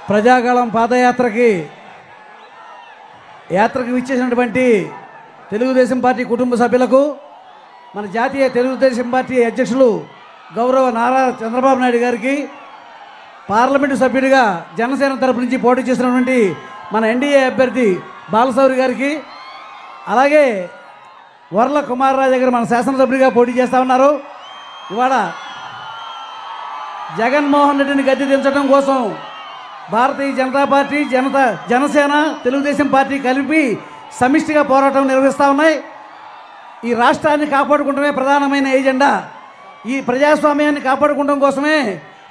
ప్రజాగళం పాదయాత్రకి విచ్చేసినటువంటి తెలుగుదేశం పార్టీ కుటుంబ సభ్యులకు, మన జాతీయ తెలుగుదేశం పార్టీ అధ్యక్షులు గౌరవ నారా చంద్రబాబు నాయుడు గారికి, పార్లమెంటు సభ్యుడిగా జనసేన తరపు నుంచి పోటీ చేసినటువంటి మన ఎన్డీఏ అభ్యర్థి బాలశౌరి గారికి, అలాగే వర్ల కుమార్ రాజా గారు మన శాసనసభ్యుడిగా పోటీ చేస్తూ ఉన్నారు. ఇవాళ జగన్మోహన్ రెడ్డిని గద్దె దించడం కోసం భారతీయ జనతా పార్టీ, జనసేన, తెలుగుదేశం పార్టీ కలిపి సమిష్టిగా పోరాటం నిర్వహిస్తూ ఉన్నాయి. ఈ రాష్ట్రాన్ని కాపాడుకుంటమే ప్రధానమైన ఎజెండా. ఈ ప్రజాస్వామ్యాన్ని కాపాడుకోవడం కోసమే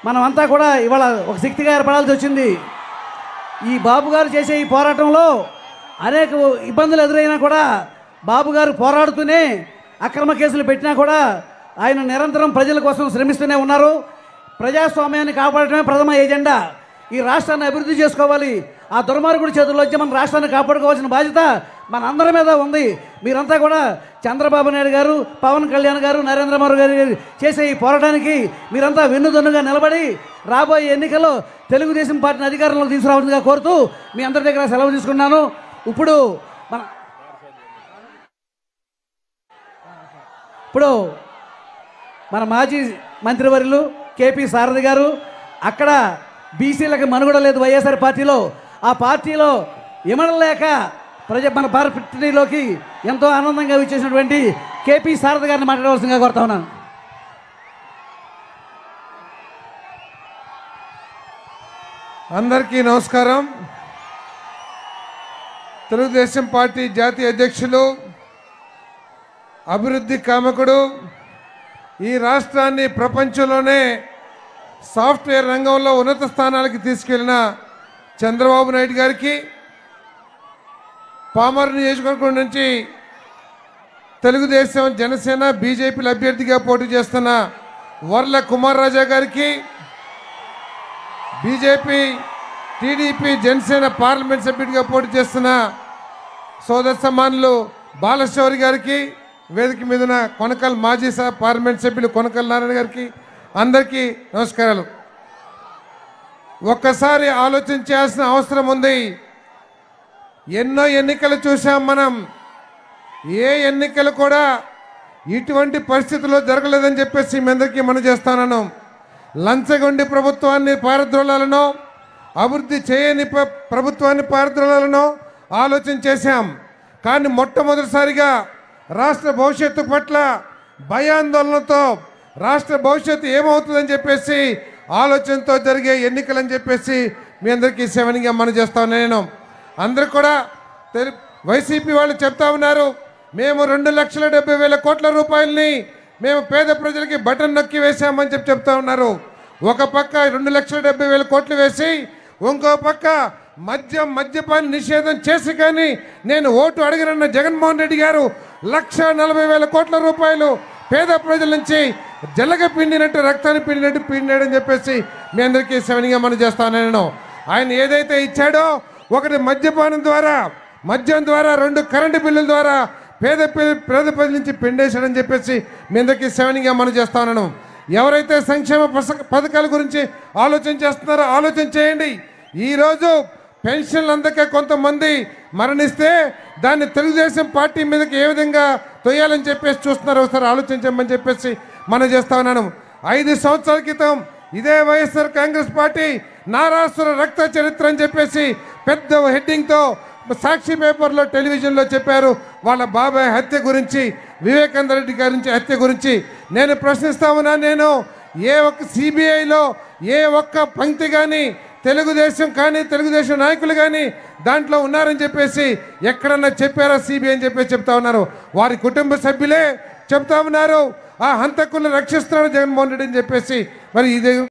మనమంతా కూడా ఇవాళ ఒక శక్తిగా ఏర్పడాల్సి వచ్చింది. ఈ బాబు గారు చేసే ఈ పోరాటంలో అనేక ఇబ్బందులు ఎదురైనా కూడా బాబు గారు పోరాడుతూనే, అక్రమ కేసులు పెట్టినా కూడా ఆయన నిరంతరం ప్రజల కోసం శ్రమిస్తూనే ఉన్నారు. ప్రజాస్వామ్యాన్ని కాపాడటమే ప్రథమ ఎజెండా. ఈ రాష్ట్రాన్ని అభివృద్ధి చేసుకోవాలి. ఆ దుర్మార్గుడి చేతుల్లో వచ్చి మన రాష్ట్రాన్ని కాపాడుకోవాల్సిన బాధ్యత మన అందరి మీద ఉంది. మీరంతా కూడా చంద్రబాబు నాయుడు గారు, పవన్ కళ్యాణ్ గారు, నరేంద్ర మోదీ గారు చేసే ఈ పోరాటానికి మీరంతా వెన్నుదన్నుగా నిలబడి రాబోయే ఎన్నికల్లో తెలుగుదేశం పార్టీని అధికారంలోకి తీసుకురావాల్సిందిగా కోరుతూ మీ అందరి దగ్గర సెలవు తీసుకున్నాను. ఇప్పుడు మన మాజీ మంత్రివర్యులు కేపీ సారథి గారు, అక్కడ బీసీలకు మనుగడ లేదు వైఎస్ఆర్ పార్టీలో, ఆ పార్టీలో ఇమడలేక మన పార్టీలోకి ఎంతో ఆనందంగా విచ్చేసినటువంటి కేపీ సారథి గారిని మాట్లాడవలసిందిగా కోరుతా ఉన్నాను. అందరికీ నమస్కారం. తెలుగుదేశం పార్టీ జాతీయ అధ్యక్షులు, అభివృద్ధి కామకుడు, ఈ రాష్ట్రాన్ని ప్రపంచంలోనే సాఫ్ట్వేర్ రంగంలో ఉన్నత స్థానాలకు తీసుకెళ్లిన చంద్రబాబు నాయుడు గారికి, పామర్ నియోజకవర్గం నుంచి తెలుగుదేశం, జనసేన, బీజేపీల అభ్యర్థిగా పోటీ చేస్తున్న వర్ల కుమార్ రాజా గారికి, బీజేపీ, టీడీపీ, జనసేన పార్లమెంట్ సభ్యుడిగా పోటీ చేస్తున్న సోదర సమానులు బాలశౌరి గారికి, వేదిక మీదున్న కొనకల్ మాజీ పార్లమెంట్ సభ్యులు కొనకల్ నారాయణ గారికి అందరికీ నమస్కారాలు. ఒక్కసారి ఆలోచన చేయాల్సిన అవసరం ఉంది. ఎన్నో ఎన్నికలు చూసాం మనం. ఏ ఎన్నికలు కూడా ఇటువంటి పరిస్థితుల్లో జరగలేదని చెప్పేసి మీ అందరికీ మనం చేస్తానను. లంచగొండి ప్రభుత్వాన్ని పారద్రోలాలను, అభివృద్ధి చేయని ప్రభుత్వాన్ని పారద్రోలాలను ఆలోచన చేశాం. కానీ మొట్టమొదటిసారిగా రాష్ట్ర భవిష్యత్తు పట్ల భయాందోళనతో, రాష్ట్ర భవిష్యత్తు ఏమవుతుందని చెప్పేసి ఆలోచనతో జరిగే ఎన్నికలని చెప్పేసి మీ అందరికీ సెవెన్గా మనం చేస్తాను. నేను అందరూ కూడా వైసీపీ వాళ్ళు చెప్తా ఉన్నారు, మేము 2,70,000 కోట్ల రూపాయలని మేము పేద ప్రజలకి బటన్ నొక్కి వేసామని చెప్తా ఉన్నారు. ఒక పక్క 2,70,000 కోట్లు వేసి, ఇంకో పక్క మద్యపాన నిషేధం చేసి కానీ నేను ఓటు అడగనన్న జగన్మోహన్ రెడ్డి గారు 1,40,000 కోట్ల రూపాయలు పేద ప్రజల నుంచి జలగ పిండినట్టు, రక్తాన్ని పిండినాడని చెప్పేసి మీ అందరికీ సెవెన్గా మనం చేస్తాను. నేను ఆయన ఏదైతే ఇచ్చాడో, ఒకటి మద్యం ద్వారా 2 కరెంటు బిల్లుల ద్వారా పేద ప్రజల నుంచి పిండేశాడని చెప్పేసి మీ అందరికీ సెవెన్గా మనం చేస్తాను. ఎవరైతే సంక్షేమ పథకాల గురించి ఆలోచన చేస్తున్నారో ఆలోచన చేయండి. ఈరోజు పెన్షన్లు అందక కొంతమంది మరణిస్తే దాన్ని తెలుగుదేశం పార్టీ మీదకి ఏ విధంగా తొయ్యాలని చెప్పేసి చూస్తున్నారు, ఒకసారి ఆలోచించమని చెప్పేసి మనం చేస్తా ఉన్నాను. 5 సంవత్సరాల క్రితం ఇదే వైఎస్ఆర్ కాంగ్రెస్ పార్టీ నారాసుర రక్త చరిత్ర అని చెప్పేసి పెద్ద హెడ్డింగ్తో సాక్షి పేపర్లో, టెలివిజన్లో చెప్పారు. వాళ్ళ బాబాయ్ హత్య గురించి, వివేకానంద రెడ్డి గారి హత్య గురించి నేను ప్రశ్నిస్తా ఉన్నా. నేను ఏ ఒక్క సిబిఐలో ఏ ఒక్క పంక్తి కానీ తెలుగుదేశం కానీ తెలుగుదేశం నాయకులు కానీ దాంట్లో ఉన్నారని చెప్పేసి ఎక్కడన్నా చెప్పారా సిబిఐ అని చెప్పేసి చెప్తా ఉన్నారు. వారి కుటుంబ సభ్యులే చెప్తా ఉన్నారు, ఆ హంతకులను రక్షిస్తున్నాడు జగన్మోహన్ రెడ్డి అని చెప్పేసి. మరి ఇది